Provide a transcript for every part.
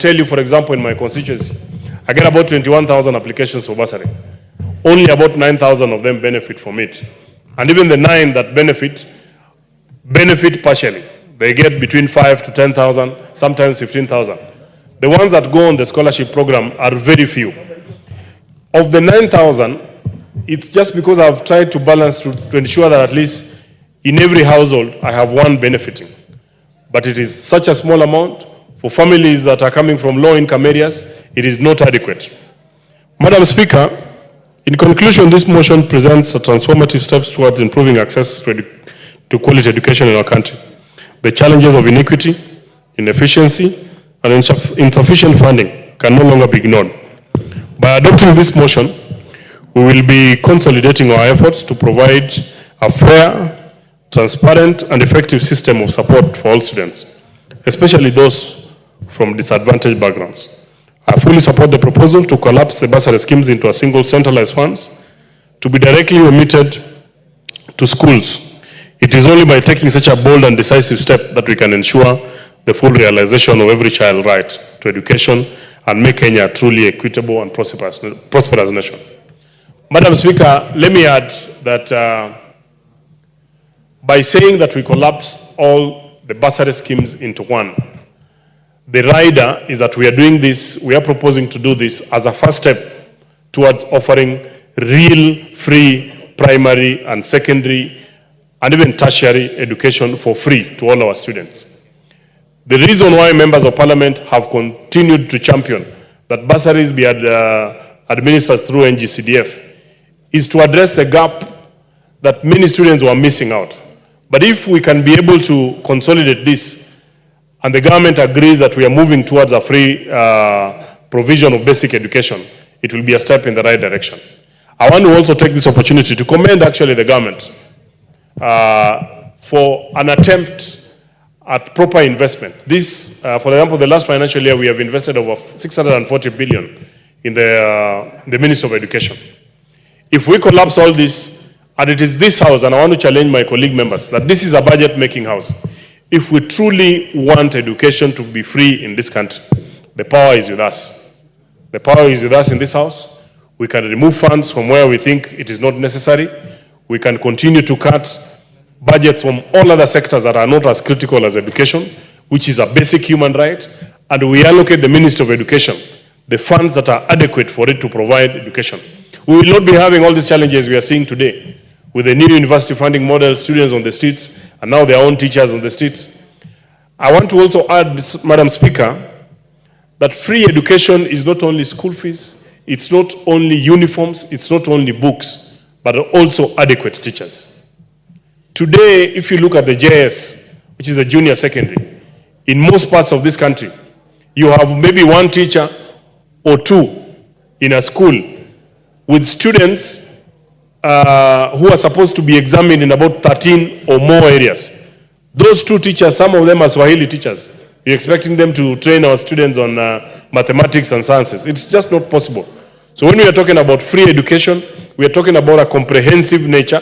tell you, for example, in my constituency, I get about 21,000 applications for bursary. Only about 9,000 of them benefit from it. And even the 9 that benefit partially. They get between 5 to 10,000, sometimes 15,000. The ones that go on the scholarship program are very few. Of the 9,000, it's just because I've tried to balance to ensure that at least in every household, I have one benefiting. But it is such a small amount. For families that are coming from low-income areas, it is not adequate. Madam Speaker, in conclusion, this motion presents a transformative steps towards improving access to quality education in our country. The challenges of inequity, inefficiency, and insufficient funding can no longer be ignored. By adopting this motion, we will be consolidating our efforts to provide a fair, transparent, and effective system of support for all students, especially those from disadvantaged backgrounds. I fully support the proposal to collapse the bursary schemes into a single centralized funds to be directly remitted to schools. It is only by taking such a bold and decisive step that we can ensure the full realization of every child's right to education and make Kenya a truly equitable and prosperous nation. Madam Speaker, let me add that by saying that we collapse all the bursary schemes into one, the rider is that we are doing this, we are proposing to do this as a first step towards offering real free primary and secondary and even tertiary education for free to all our students. The reason why members of parliament have continued to champion that bursaries be administered through NGCDF is to address the gap that many students were missing out. But if we can be able to consolidate this, and the government agrees that we are moving towards a free provision of basic education, it will be a step in the right direction. I want to also take this opportunity to commend actually the government for an attempt at proper investment. This, for example, the last financial year, we have invested over 640 billion in the Ministry of Education. If we collapse all this, and it is this house, and I want to challenge my colleague members, that this is a budget-making house. If we truly want education to be free in this country, the power is with us. The power is with us in this house. We can remove funds from where we think it is not necessary. We can continue to cut budgets from all other sectors that are not as critical as education, which is a basic human right, and we allocate the Ministry of Education the funds that are adequate for it to provide education. We will not be having all these challenges we are seeing today with the new university funding model, students on the streets, and now their own teachers on the streets. I want to also add, Madam Speaker, that free education is not only school fees, it's not only uniforms, it's not only books, but also adequate teachers. Today, if you look at the JS, which is a junior secondary, in most parts of this country, you have maybe one teacher or two in a school with students who are supposed to be examined in about 13 or more areas. Those two teachers, some of them are Swahili teachers. You're expecting them to train our students on mathematics and sciences. It's just not possible. So when we are talking about free education, we are talking about a comprehensive nature,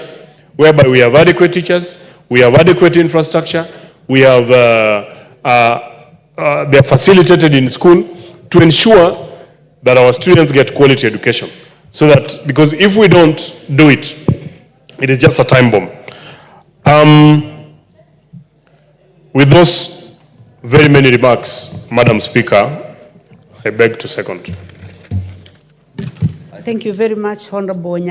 whereby we have adequate teachers, we have adequate infrastructure, we have, they are facilitated in school to ensure that our students get quality education. So that, because if we don't do it, it is just a time bomb. With those very many remarks, Madam Speaker, I beg to second. Thank you very much, Honorable Nyamita.